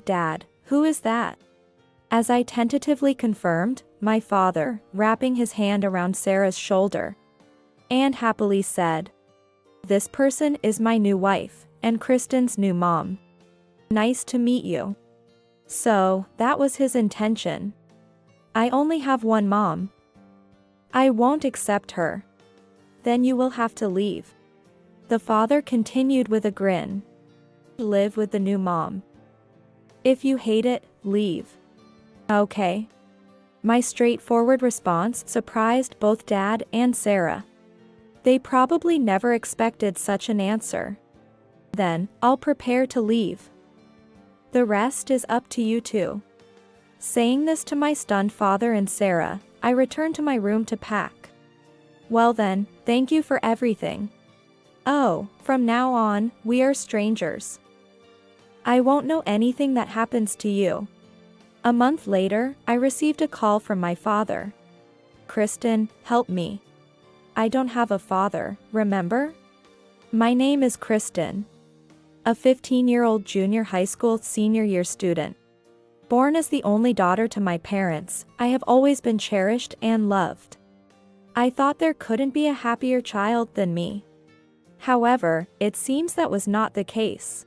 Dad, who is that?" As I tentatively confirmed, my father, wrapping his hand around Sarah's shoulder, and happily said, "This person is my new wife, and Kristen's new mom. Nice to meet you." So, that was his intention. I only have one mom. I won't accept her. Then you will have to leave. The father continued with a grin. Live with the new mom. If you hate it, leave. Okay. My straightforward response surprised both Dad and Sarah. They probably never expected such an answer. Then, I'll prepare to leave. The rest is up to you two. Saying this to my stunned father and Sarah, I returned to my room to pack. Well then, thank you for everything. Oh, from now on, we are strangers. I won't know anything that happens to you. A month later, I received a call from my father. "Kristen, help me. I don't have a father, remember? My name is Kristen. A 15-year-old junior high school senior year student. Born as the only daughter to my parents, I have always been cherished and loved. I thought there couldn't be a happier child than me. However, it seems that was not the case.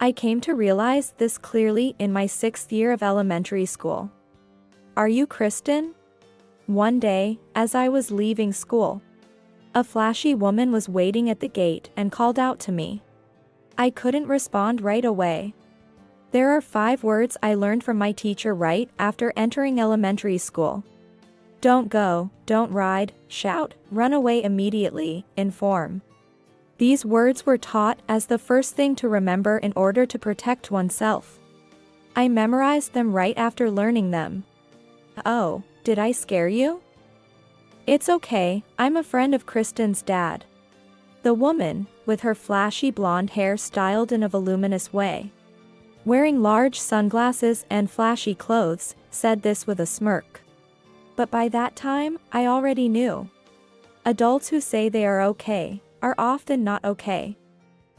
I came to realize this clearly in my 6th year of elementary school. Are you Kristen?" One day, as I was leaving school, a flashy woman was waiting at the gate and called out to me. I couldn't respond right away. There are 5 words I learned from my teacher right after entering elementary school. Don't go, don't ride, shout, run away immediately, inform. These words were taught as the first thing to remember in order to protect oneself. I memorized them right after learning them. Oh, did I scare you? It's okay, I'm a friend of Kristen's dad. The woman, with her flashy blonde hair styled in a voluminous way, wearing large sunglasses and flashy clothes, said this with a smirk. But by that time, I already knew. Adults who say they are okay, are often not okay.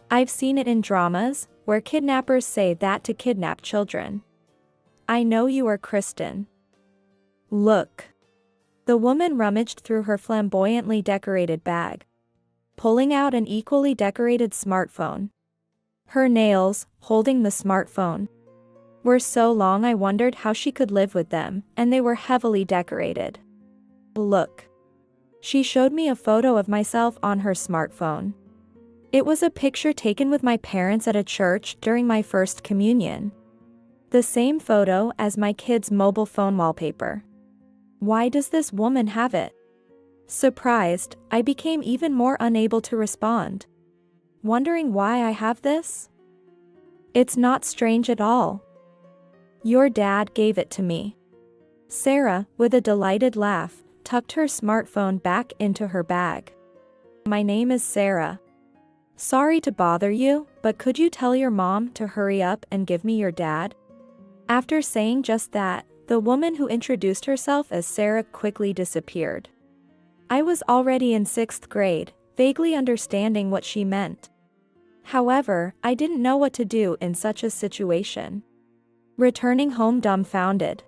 I've seen it in dramas, where kidnappers say that to kidnap children. I know you are Kristen. Look. The woman rummaged through her flamboyantly decorated bag, pulling out an equally decorated smartphone. Her nails, holding the smartphone, were so long I wondered how she could live with them, and they were heavily decorated. Look. She showed me a photo of myself on her smartphone. It was a picture taken with my parents at a church during my first communion. The same photo as my kid's mobile phone wallpaper. Why does this woman have it? Surprised, I became even more unable to respond. Wondering why I have this? It's not strange at all. Your dad gave it to me. Sarah, with a delighted laugh, tucked her smartphone back into her bag. My name is Sarah. Sorry to bother you, but could you tell your mom to hurry up and give me your dad? After saying just that, the woman who introduced herself as Sarah quickly disappeared. I was already in 6th grade, vaguely understanding what she meant. However, I didn't know what to do in such a situation. Returning home dumbfounded,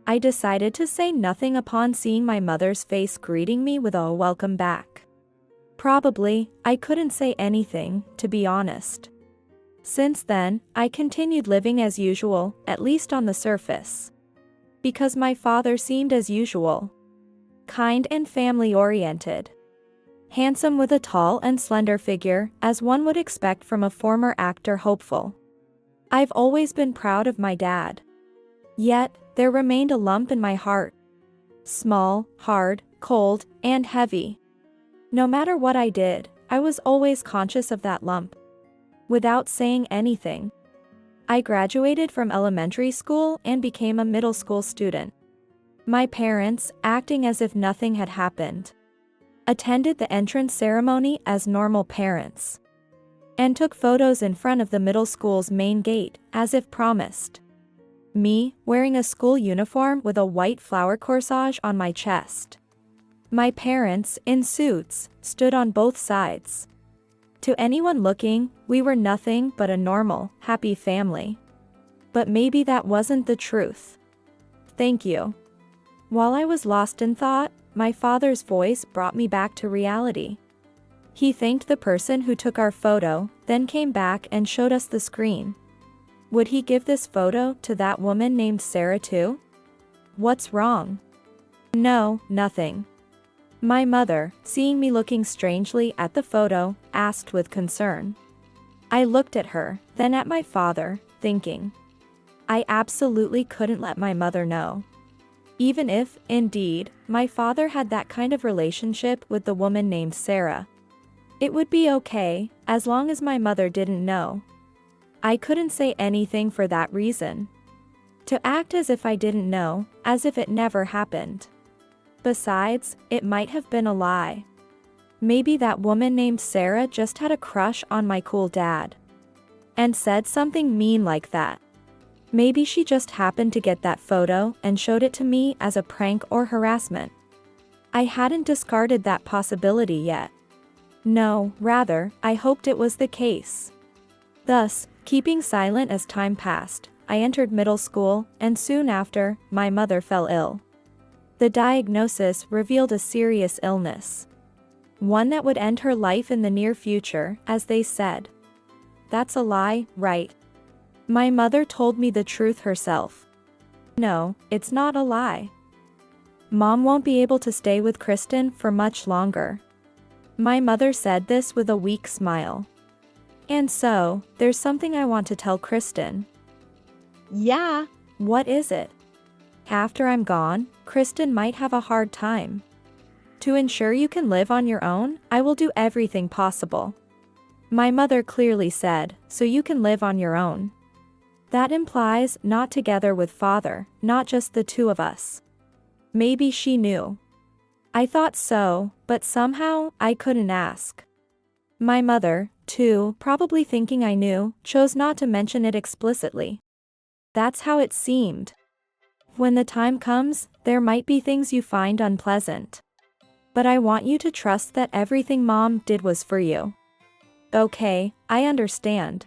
I decided to say nothing upon seeing my mother's face greeting me with a welcome back. Probably, I couldn't say anything, to be honest. Since then, I continued living as usual, at least on the surface. Because my father seemed as usual. Kind and family-oriented. Handsome with a tall and slender figure, as one would expect from a former actor hopeful. I've always been proud of my dad. Yet, there remained a lump in my heart. Small, hard, cold, and heavy. No matter what I did, I was always conscious of that lump. Without saying anything, I graduated from elementary school and became a middle school student. My parents, acting as if nothing had happened, attended the entrance ceremony as normal parents, and took photos in front of the middle school's main gate, as if promised. Me, wearing a school uniform with a white flower corsage on my chest. My parents, in suits, stood on both sides. To anyone looking, we were nothing but a normal, happy family. But maybe that wasn't the truth. Thank you. While I was lost in thought, my father's voice brought me back to reality. He thanked the person who took our photo, then came back and showed us the screen. Would he give this photo to that woman named Sarah too? What's wrong? No, nothing. My mother, seeing me looking strangely at the photo, asked with concern. I looked at her, then at my father, thinking. I absolutely couldn't let my mother know. Even if, indeed, my father had that kind of relationship with the woman named Sarah. It would be okay, as long as my mother didn't know. I couldn't say anything for that reason. To act as if I didn't know, as if it never happened. Besides, it might have been a lie. Maybe that woman named Sarah just had a crush on my cool dad. And said something mean like that. Maybe she just happened to get that photo and showed it to me as a prank or harassment. I hadn't discarded that possibility yet. No, rather, I hoped it was the case. Thus, keeping silent as time passed, I entered middle school, and soon after, my mother fell ill. The diagnosis revealed a serious illness. One that would end her life in the near future, as they said. That's a lie, right? My mother told me the truth herself. No, it's not a lie. Mom won't be able to stay with Kristen for much longer. My mother said this with a weak smile. And so, there's something I want to tell Kristen. Yeah. What is it? After I'm gone, Kristen might have a hard time. To ensure you can live on your own, I will do everything possible. My mother clearly said, so you can live on your own. That implies not together with father, not just the two of us. Maybe she knew. I thought so, but somehow, I couldn't ask. My mother, too, probably thinking I knew, chose not to mention it explicitly. That's how it seemed. When the time comes, there might be things you find unpleasant. But I want you to trust that everything Mom did was for you. Okay, I understand.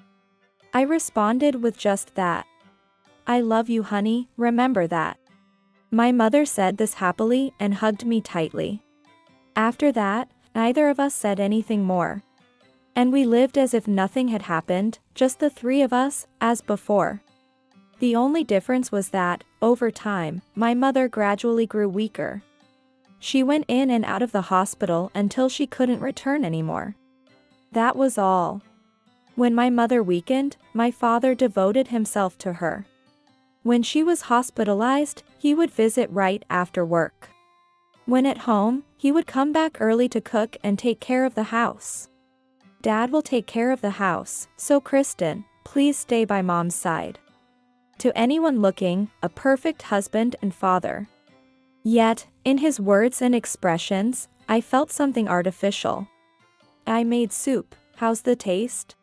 I responded with just that. I love you, honey, remember that. My mother said this happily and hugged me tightly. After that, neither of us said anything more. And we lived as if nothing had happened, just the three of us, as before. The only difference was that, over time, my mother gradually grew weaker. She went in and out of the hospital until she couldn't return anymore. That was all. When my mother weakened, my father devoted himself to her. When she was hospitalized, he would visit right after work. When at home, he would come back early to cook and take care of the house. Dad will take care of the house, so Kristen, please stay by Mom's side. To anyone looking, a perfect husband and father. Yet, in his words and expressions, I felt something artificial. I made soup, how's the taste?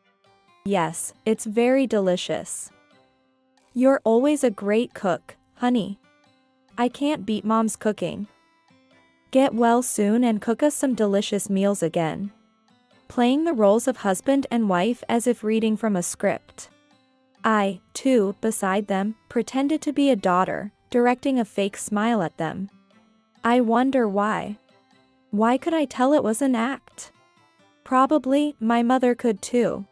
Yes, it's very delicious. You're always a great cook, honey. I can't beat Mom's cooking. Get well soon and cook us some delicious meals again. Playing the roles of husband and wife as if reading from a script. I, too, beside them, pretended to be a daughter, directing a fake smile at them. I wonder why. Why could I tell it was an act? Probably, my mother could too.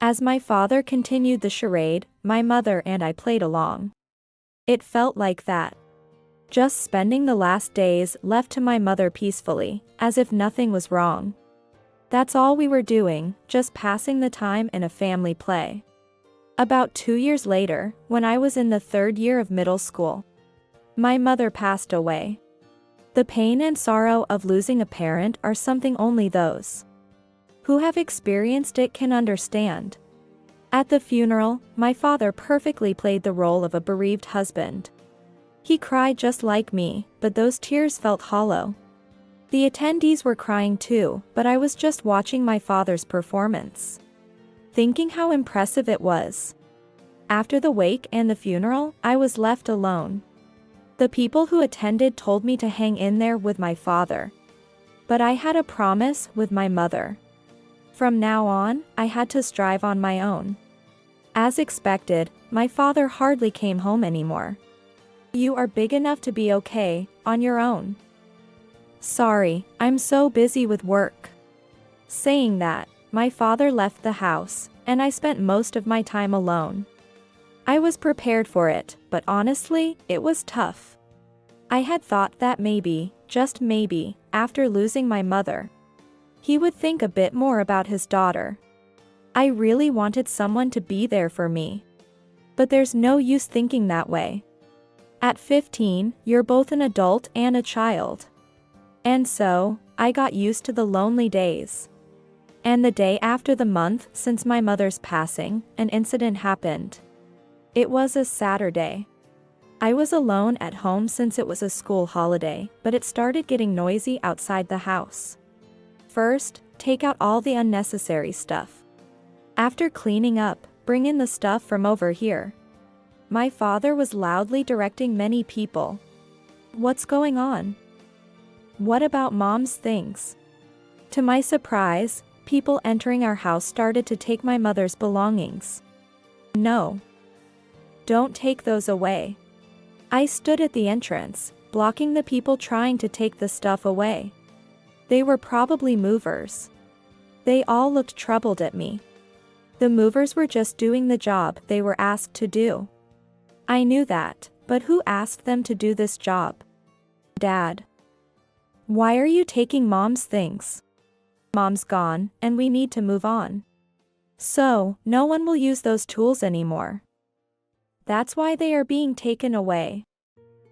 As my father continued the charade, my mother and I played along. It felt like that. Just spending the last days left to my mother peacefully, as if nothing was wrong. That's all we were doing, just passing the time in a family play. About 2 years later, when I was in the 3rd year of middle school, my mother passed away. The pain and sorrow of losing a parent are something only those who have experienced it can understand. At the funeral, my father perfectly played the role of a bereaved husband. He cried just like me, but those tears felt hollow. The attendees were crying too, but I was just watching my father's performance, thinking how impressive it was. After the wake and the funeral, I was left alone. The people who attended told me to hang in there with my father. But I had a promise with my mother. From now on, I had to strive on my own. As expected, my father hardly came home anymore. You are big enough to be okay, on your own. Sorry, I'm so busy with work. Saying that, my father left the house, and I spent most of my time alone. I was prepared for it, but honestly, it was tough. I had thought that maybe, just maybe, after losing my mother, he would think a bit more about his daughter. I really wanted someone to be there for me. But there's no use thinking that way. At 15, you're both an adult and a child. And so, I got used to the lonely days. And the day after the month since my mother's passing, an incident happened. It was a Saturday. I was alone at home since it was a school holiday, but it started getting noisy outside the house. First, take out all the unnecessary stuff. After cleaning up, bring in the stuff from over here. My father was loudly directing many people. What's going on? What about Mom's things? To my surprise, people entering our house started to take my mother's belongings. No. Don't take those away. I stood at the entrance, blocking the people trying to take the stuff away. They were probably movers. They all looked troubled at me. The movers were just doing the job they were asked to do. I knew that, but who asked them to do this job? Dad. Why are you taking Mom's things? Mom's gone, and we need to move on. So, no one will use those tools anymore. That's why they are being taken away.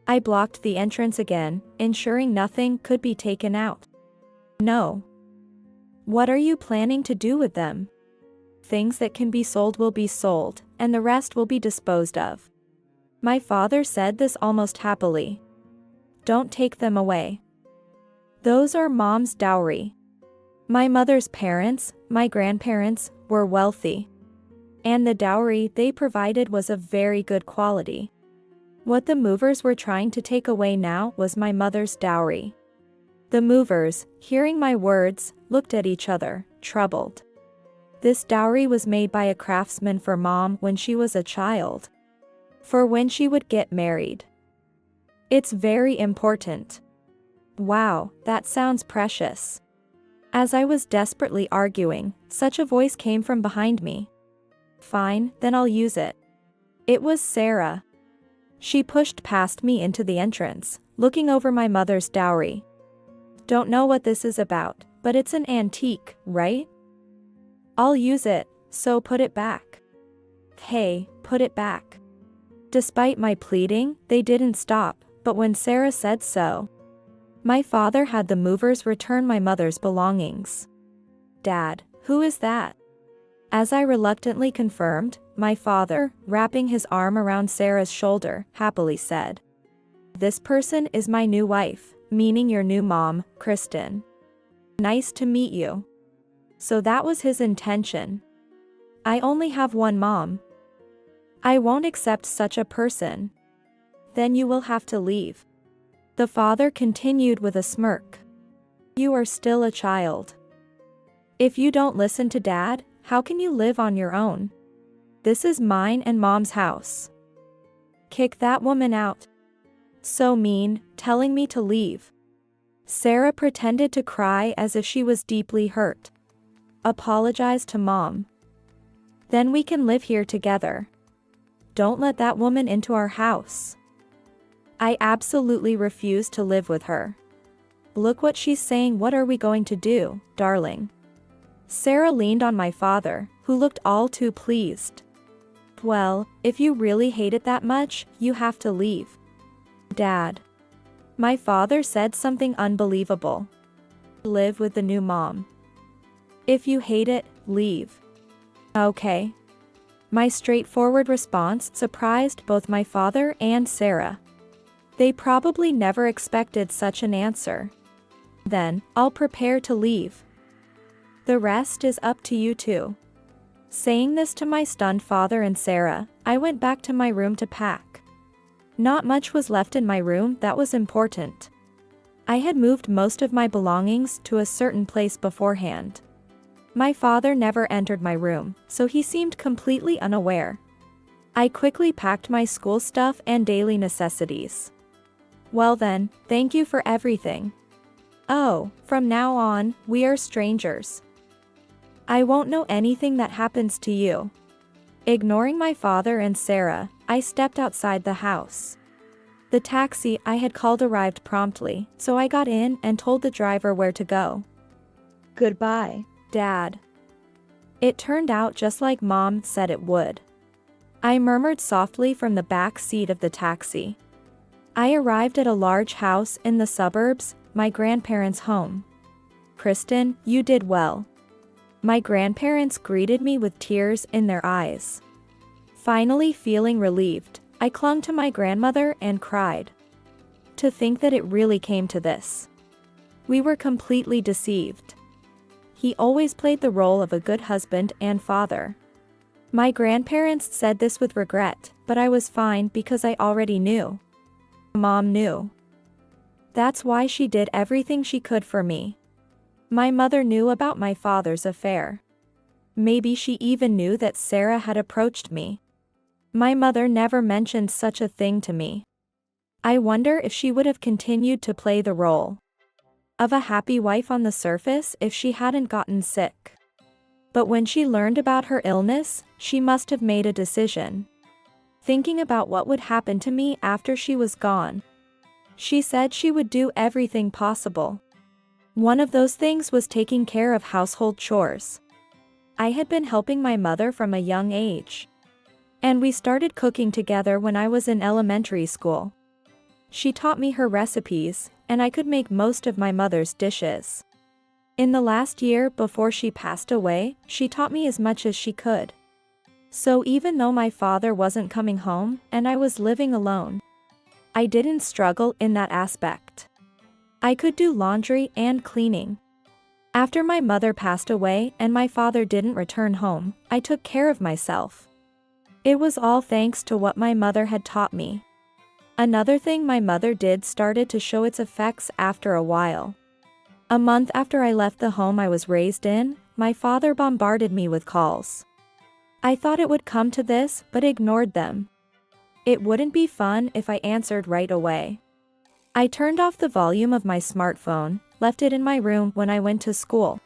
I blocked the entrance again, ensuring nothing could be taken out. No. What are you planning to do with them? Things that can be sold will be sold, and the rest will be disposed of. My father said this almost happily. Don't take them away. Those are Mom's dowry. My mother's parents, my grandparents, were wealthy. And the dowry they provided was of very good quality. What the movers were trying to take away now was my mother's dowry. The movers, hearing my words, looked at each other, troubled. This dowry was made by a craftsman for Mom when she was a child. For when she would get married. It's very important. Wow, that sounds precious. As I was desperately arguing, such a voice came from behind me. Fine, then I'll use it. It was Sarah. She pushed past me into the entrance, looking over my mother's dowry. Don't know what this is about, but it's an antique, right? I'll use it, so put it back. Hey, put it back. Despite my pleading, they didn't stop, but when Sarah said so, my father had the movers return my mother's belongings. Dad, who is that? As I reluctantly confirmed, my father, wrapping his arm around Sarah's shoulder, happily said, This person is my new wife, meaning your new mom, Kristen. Nice to meet you. So that was his intention. I only have one mom. I won't accept such a person. Then you will have to leave. The father continued with a smirk. You are still a child. If you don't listen to Dad, how can you live on your own? This is mine and Mom's house. Kick that woman out. So mean, telling me to leave. Sarah pretended to cry as if she was deeply hurt. Apologize to Mom. Then we can live here together. Don't let that woman into our house. I absolutely refuse to live with her. Look what she's saying. What are we going to do, darling? Sarah leaned on my father, who looked all too pleased. Well, if you really hate it that much, you have to leave. Dad. My father said something unbelievable. Live with the new mom. If you hate it, leave. Okay. My straightforward response surprised both my father and Sarah. They probably never expected such an answer. Then, I'll prepare to leave. The rest is up to you two. Saying this to my stunned father and Sarah, I went back to my room to pack. Not much was left in my room that was important. I had moved most of my belongings to a certain place beforehand. My father never entered my room, so he seemed completely unaware. I quickly packed my school stuff and daily necessities. Well then, thank you for everything. Oh, from now on, we are strangers. I won't know anything that happens to you. Ignoring my father and Sarah, I stepped outside the house. The taxi I had called arrived promptly, so I got in and told the driver where to go. Goodbye, Dad. It turned out just like Mom said it would. I murmured softly from the back seat of the taxi. I arrived at a large house in the suburbs, my grandparents' home. Kristen, you did well. My grandparents greeted me with tears in their eyes. Finally feeling relieved, I clung to my grandmother and cried. To think that it really came to this. We were completely deceived. He always played the role of a good husband and father. My grandparents said this with regret, but I was fine because I already knew. Mom knew. That's why she did everything she could for me. My mother knew about my father's affair. Maybe she even knew that Sarah had approached me. My mother never mentioned such a thing to me. I wonder if she would have continued to play the role of a happy wife on the surface if she hadn't gotten sick. But when she learned about her illness, she must have made a decision. Thinking about what would happen to me after she was gone. She said she would do everything possible. One of those things was taking care of household chores. I had been helping my mother from a young age. And we started cooking together when I was in elementary school. She taught me her recipes, and I could make most of my mother's dishes. In the last year before she passed away, she taught me as much as she could. So even though my father wasn't coming home and I was living alone, I didn't struggle in that aspect. I could do laundry and cleaning. After my mother passed away and my father didn't return home, I took care of myself. It was all thanks to what my mother had taught me. Another thing my mother did started to show its effects after a while. A month after I left the home I was raised in, my father bombarded me with calls. I thought it would come to this, but ignored them. It wouldn't be fun if I answered right away. I turned off the volume of my smartphone, left it in my room when I went to school,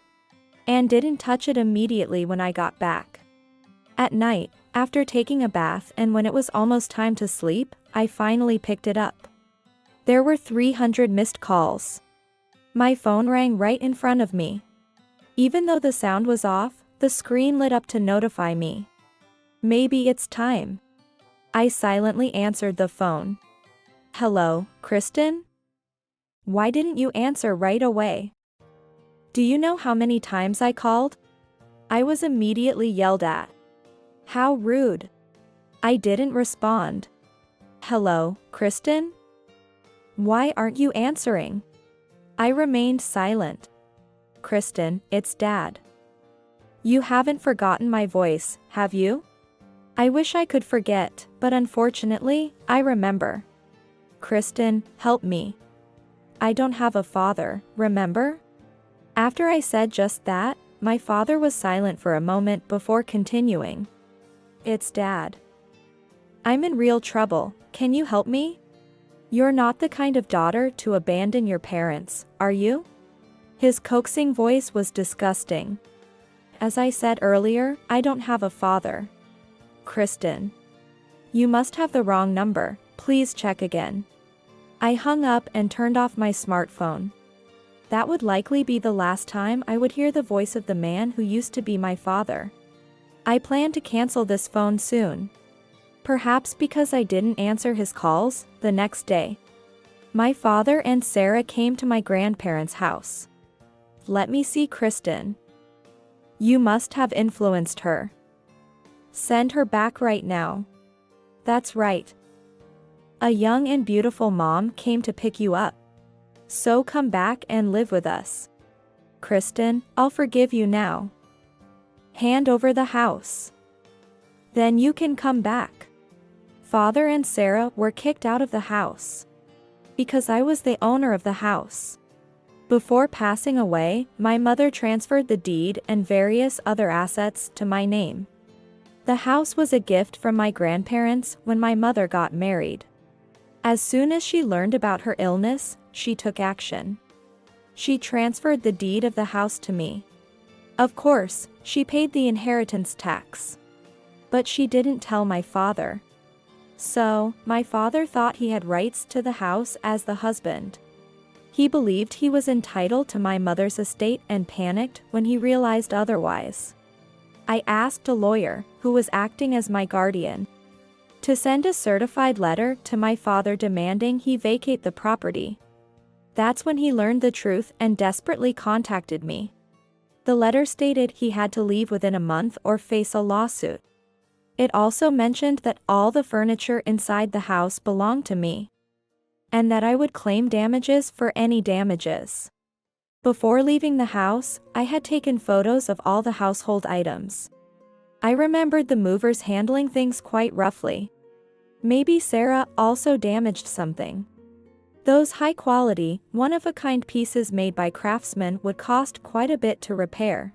and didn't touch it immediately when I got back. At night, after taking a bath and when it was almost time to sleep, I finally picked it up. There were 300 missed calls. My phone rang right in front of me. Even though the sound was off, the screen lit up to notify me. Maybe it's time. I silently answered the phone. Hello, Kristen? Why didn't you answer right away? Do you know how many times I called? I was immediately yelled at. How rude. I didn't respond. Hello, Kristen? Why aren't you answering? I remained silent. Kristen, it's Dad. You haven't forgotten my voice, have you? I wish I could forget, but unfortunately, I remember. Kristen, help me. I don't have a father, remember? After I said just that, my father was silent for a moment before continuing. It's Dad. I'm in real trouble, can you help me? You're not the kind of daughter to abandon your parents, are you? His coaxing voice was disgusting. As I said earlier, I don't have a father. Kristen. You must have the wrong number, please check again. I hung up and turned off my smartphone. That would likely be the last time I would hear the voice of the man who used to be my father. I plan to cancel this phone soon. Perhaps because I didn't answer his calls, the next day. My father and Sarah came to my grandparents' house. Let me see Kristen. You must have influenced her. Send her back right now. That's right. A young and beautiful mom came to pick you up. So come back and live with us. Kristen, I'll forgive you now. Hand over the house. Then you can come back. Father and Sarah were kicked out of the house. Because I was the owner of the house. Before passing away, my mother transferred the deed and various other assets to my name. The house was a gift from my grandparents when my mother got married. As soon as she learned about her illness, she took action. She transferred the deed of the house to me. Of course, she paid the inheritance tax. But she didn't tell my father. So, my father thought he had rights to the house as the husband. He believed he was entitled to my mother's estate and panicked when he realized otherwise. I asked a lawyer, who was acting as my guardian, to send a certified letter to my father demanding he vacate the property. That's when he learned the truth and desperately contacted me. The letter stated he had to leave within a month or face a lawsuit. It also mentioned that all the furniture inside the house belonged to me, and that I would claim damages for any damages. Before leaving the house, I had taken photos of all the household items. I remembered the movers handling things quite roughly. Maybe Sarah also damaged something. Those high-quality, one-of-a-kind pieces made by craftsmen would cost quite a bit to repair.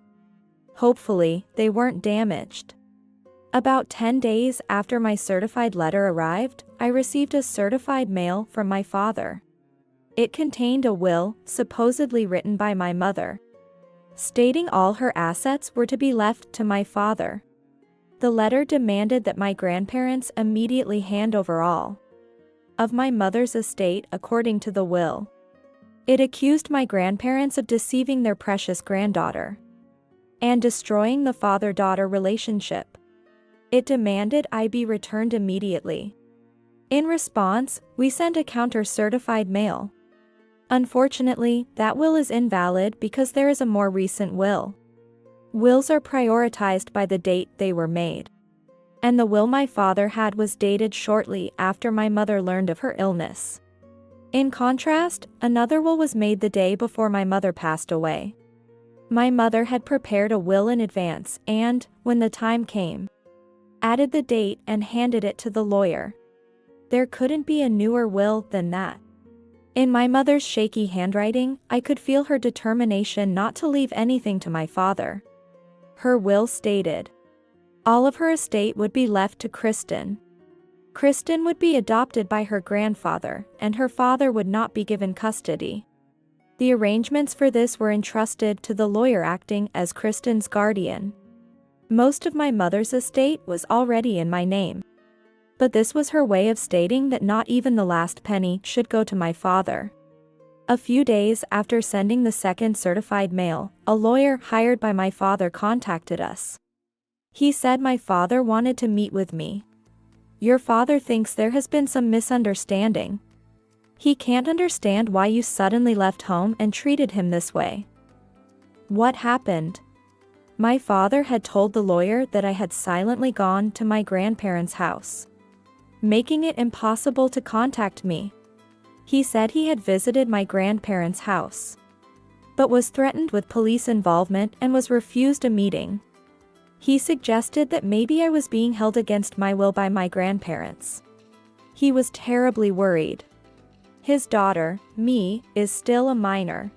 Hopefully, they weren't damaged. About 10 days after my certified letter arrived, I received a certified mail from my father. It contained a will, supposedly written by my mother, stating all her assets were to be left to my father. The letter demanded that my grandparents immediately hand over all of my mother's estate according to the will. It accused my grandparents of deceiving their precious granddaughter and destroying the father-daughter relationship. It demanded I be returned immediately. In response, we sent a counter-certified mail. Unfortunately, that will is invalid because there is a more recent will. Wills are prioritized by the date they were made. And the will my father had was dated shortly after my mother learned of her illness. In contrast, another will was made the day before my mother passed away. My mother had prepared a will in advance and, when the time came, added the date and handed it to the lawyer. There couldn't be a newer will than that. In my mother's shaky handwriting, I could feel her determination not to leave anything to my father. Her will stated, all of her estate would be left to Kristen. Kristen would be adopted by her grandfather, and her father would not be given custody. The arrangements for this were entrusted to the lawyer acting as Kristen's guardian. Most of my mother's estate was already in my name. But this was her way of stating that not even the last penny should go to my father. A few days after sending the second certified mail, a lawyer hired by my father contacted us. He said my father wanted to meet with me. Your father thinks there has been some misunderstanding. He can't understand why you suddenly left home and treated him this way. What happened? My father had told the lawyer that I had silently gone to my grandparents' house, making it impossible to contact me. He said he had visited my grandparents' house, but was threatened with police involvement and was refused a meeting. He suggested that maybe I was being held against my will by my grandparents. He was terribly worried. His daughter, me, is still a minor.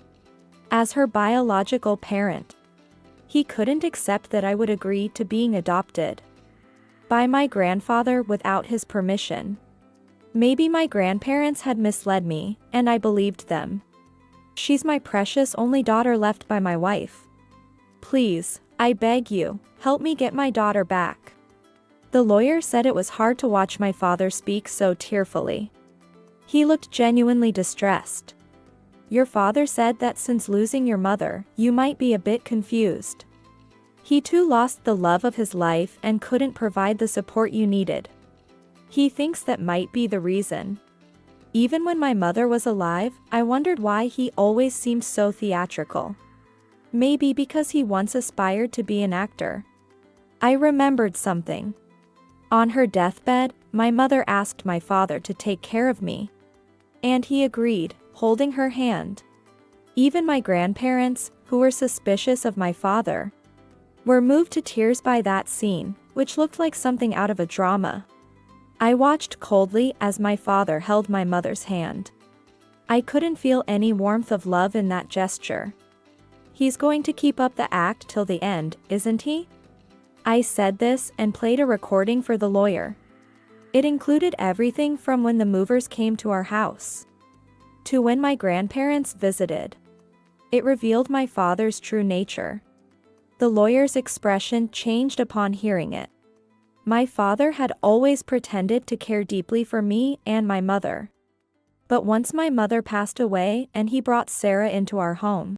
As her biological parent, he couldn't accept that I would agree to being adopted by my grandfather without his permission. Maybe my grandparents had misled me, and I believed them. She's my precious only daughter left by my wife. Please, I beg you, help me get my daughter back. The lawyer said it was hard to watch my father speak so tearfully. He looked genuinely distressed. Your father said that since losing your mother, you might be a bit confused. He too lost the love of his life and couldn't provide the support you needed. He thinks that might be the reason. Even when my mother was alive, I wondered why he always seemed so theatrical. Maybe because he once aspired to be an actor. I remembered something. On her deathbed, my mother asked my father to take care of me. And he agreed, holding her hand. Even my grandparents, who were suspicious of my father, were moved to tears by that scene, which looked like something out of a drama. I watched coldly as my father held my mother's hand. I couldn't feel any warmth of love in that gesture. He's going to keep up the act till the end, isn't he? I said this and played a recording for the lawyer. It included everything from when the movers came to our house to when my grandparents visited. It revealed my father's true nature. The lawyer's expression changed upon hearing it. My father had always pretended to care deeply for me and my mother. But once my mother passed away and he brought Sarah into our home,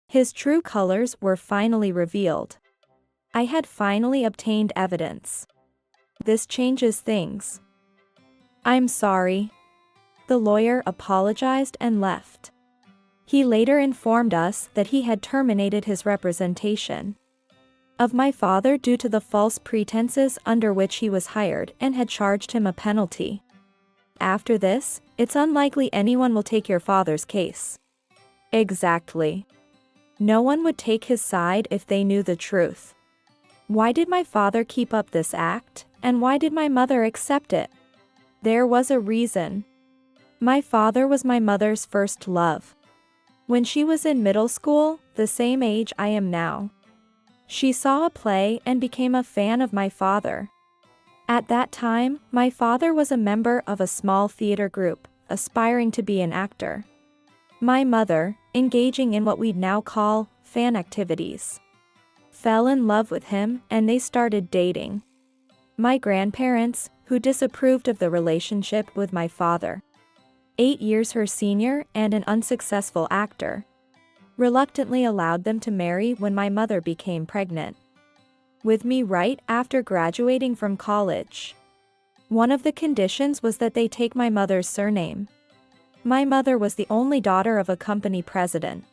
his true colors were finally revealed. I had finally obtained evidence. This changes things. I'm sorry. The lawyer apologized and left. He later informed us that he had terminated his representation of my father due to the false pretenses under which he was hired and had charged him a penalty. After this, it's unlikely anyone will take your father's case. Exactly. No one would take his side if they knew the truth. Why did my father keep up this act, and why did my mother accept it? There was a reason. My father was my mother's first love. When she was in middle school, the same age I am now, she saw a play and became a fan of my father. At that time, my father was a member of a small theater group, aspiring to be an actor. My mother, engaging in what we'd now call fan activities, fell in love with him and they started dating. My grandparents, who disapproved of the relationship with my father, 8 years her senior and an unsuccessful actor, reluctantly allowed them to marry when my mother became pregnant with me right after graduating from college. One of the conditions was that they take my mother's surname. My mother was the only daughter of a company president.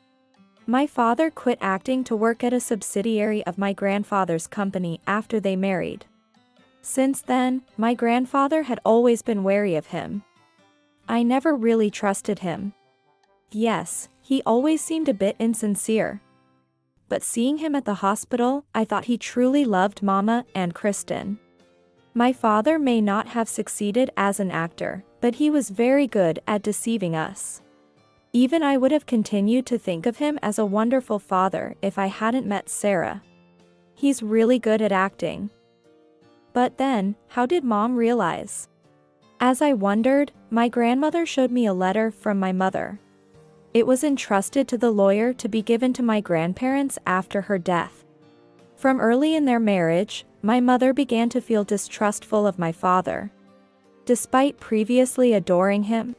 My father quit acting to work at a subsidiary of my grandfather's company after they married. Since then, my grandfather had always been wary of him. I never really trusted him. Yes, he always seemed a bit insincere. But seeing him at the hospital, I thought he truly loved Mama and Kristen. My father may not have succeeded as an actor, but he was very good at deceiving us. Even I would have continued to think of him as a wonderful father if I hadn't met Sarah. He's really good at acting. But then, how did Mom realize? As I wondered, my grandmother showed me a letter from my mother. It was entrusted to the lawyer to be given to my grandparents after her death. From early in their marriage, my mother began to feel distrustful of my father. Despite previously adoring him,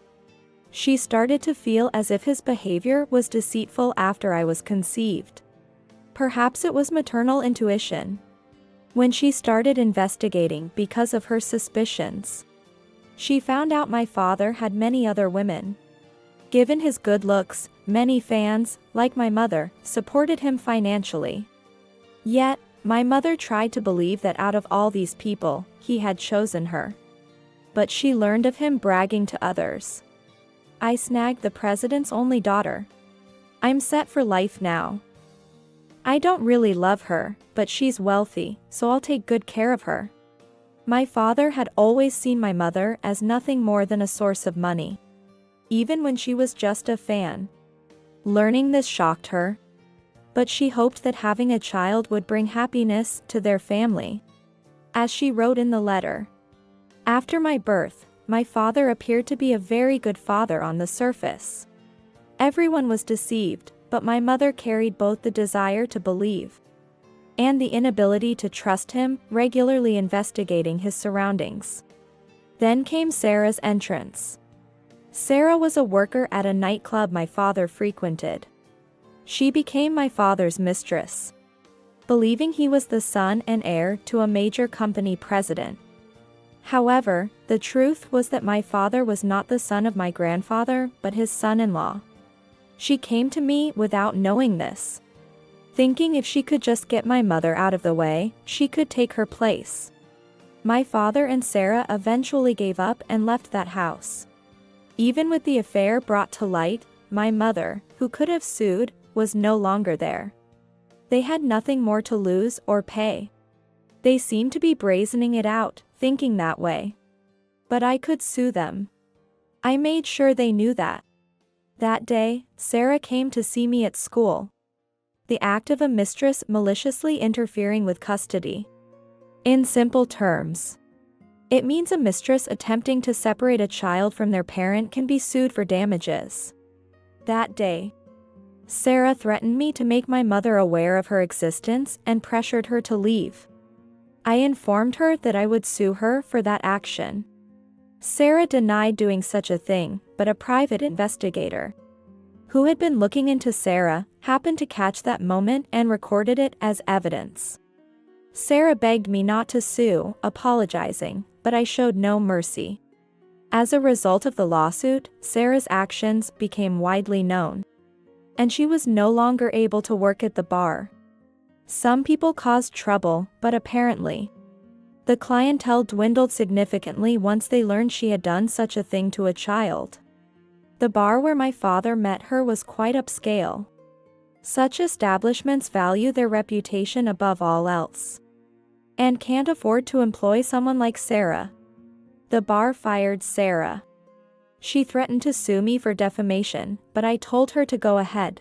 she started to feel as if his behavior was deceitful after I was conceived. Perhaps it was maternal intuition. When she started investigating because of her suspicions, she found out my father had many other women. Given his good looks, many fans, like my mother, supported him financially. Yet, my mother tried to believe that out of all these people, he had chosen her. But she learned of him bragging to others. I snagged the president's only daughter. I'm set for life now. I don't really love her, but she's wealthy, so I'll take good care of her. My father had always seen my mother as nothing more than a source of money, even when she was just a fan. Learning this shocked her, but she hoped that having a child would bring happiness to their family. As she wrote in the letter, after my birth, my father appeared to be a very good father on the surface. Everyone was deceived, but my mother carried both the desire to believe and the inability to trust him, regularly investigating his surroundings. Then came Sarah's entrance. Sarah was a worker at a nightclub my father frequented. She became my father's mistress, believing he was the son and heir to a major company president. However, the truth was that my father was not the son of my grandfather, but his son-in-law. She came to me without knowing this, thinking if she could just get my mother out of the way, she could take her place. My father and Sarah eventually gave up and left that house. Even with the affair brought to light, my mother, who could have sued, was no longer there. They had nothing more to lose or pay. They seemed to be brazening it out, thinking that way. But I could sue them. I made sure they knew that. That day, Sarah came to see me at school. The act of a mistress maliciously interfering with custody. In simple terms, it means a mistress attempting to separate a child from their parent can be sued for damages. That day, Sarah threatened me to make my mother aware of her existence and pressured her to leave. I informed her that I would sue her for that action. Sarah denied doing such a thing, but a private investigator, who had been looking into Sarah, happened to catch that moment and recorded it as evidence. Sarah begged me not to sue, apologizing, but I showed no mercy. As a result of the lawsuit, Sarah's actions became widely known, and she was no longer able to work at the bar. Some people caused trouble, but apparently, the clientele dwindled significantly once they learned she had done such a thing to a child. The bar where my father met her was quite upscale. Such establishments value their reputation above all else, and can't afford to employ someone like Sarah. The bar fired Sarah. She threatened to sue me for defamation, but I told her to go ahead.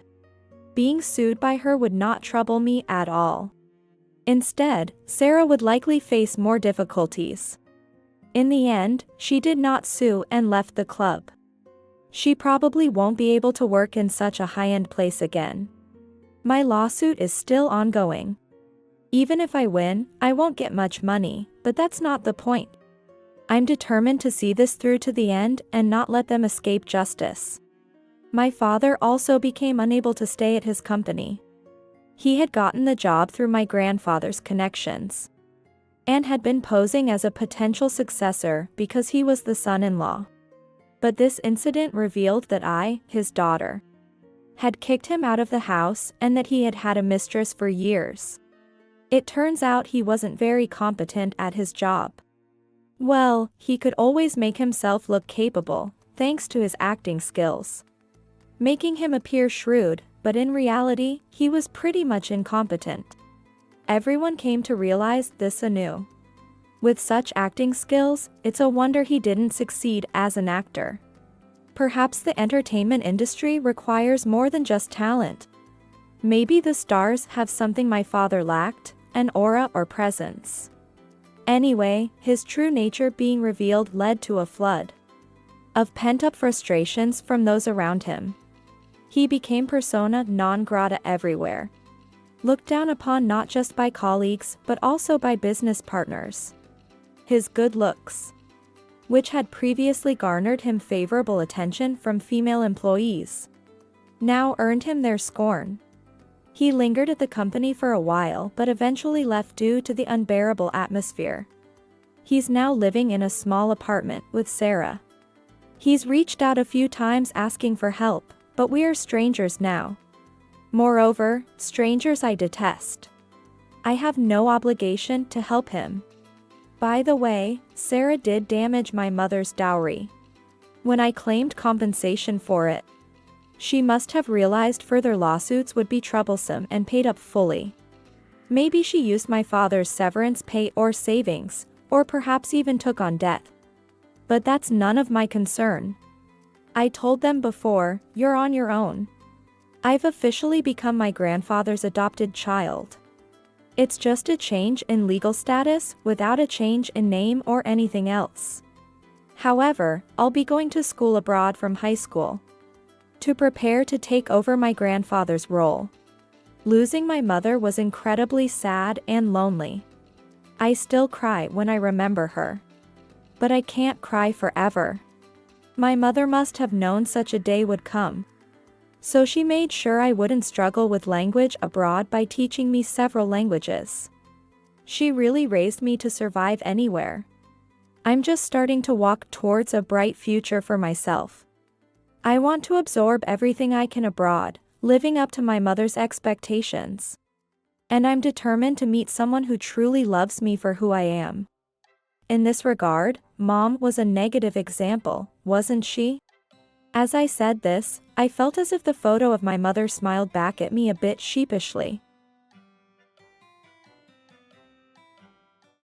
Being sued by her would not trouble me at all. Instead, Sarah would likely face more difficulties. In the end, she did not sue and left the club. She probably won't be able to work in such a high-end place again. My lawsuit is still ongoing. Even if I win, I won't get much money, but that's not the point. I'm determined to see this through to the end and not let them escape justice. My father also became unable to stay at his company. He had gotten the job through my grandfather's connections, and had been posing as a potential successor because he was the son-in-law. But this incident revealed that I, his daughter, had kicked him out of the house and that he had had a mistress for years. It turns out he wasn't very competent at his job. Well, he could always make himself look capable, thanks to his acting skills, making him appear shrewd, but in reality, he was pretty much incompetent. Everyone came to realize this anew. With such acting skills, it's a wonder he didn't succeed as an actor. Perhaps the entertainment industry requires more than just talent. Maybe the stars have something my father lacked, an aura or presence. Anyway, his true nature being revealed led to a flood of pent-up frustrations from those around him. He became persona non grata everywhere, looked down upon not just by colleagues but also by business partners. His good looks, which had previously garnered him favorable attention from female employees, now earned him their scorn. He lingered at the company for a while but eventually left due to the unbearable atmosphere. He's now living in a small apartment with Sarah. He's reached out a few times asking for help, but we are strangers now. Moreover, strangers I detest. I have no obligation to help him. By the way, Sarah did damage my mother's dowry. When I claimed compensation for it, she must have realized further lawsuits would be troublesome and paid up fully. Maybe she used my father's severance pay or savings, or perhaps even took on debt. But that's none of my concern. I told them before, you're on your own. I've officially become my grandfather's adopted child. It's just a change in legal status without a change in name or anything else. However, I'll be going to school abroad from high school to prepare to take over my grandfather's role. Losing my mother was incredibly sad and lonely. I still cry when I remember her. But I can't cry forever. My mother must have known such a day would come. So she made sure I wouldn't struggle with language abroad by teaching me several languages. She really raised me to survive anywhere. I'm just starting to walk towards a bright future for myself. I want to absorb everything I can abroad, living up to my mother's expectations. And I'm determined to meet someone who truly loves me for who I am. In this regard, Mom was a negative example, wasn't she? As I said this, I felt as if the photo of my mother smiled back at me a bit sheepishly.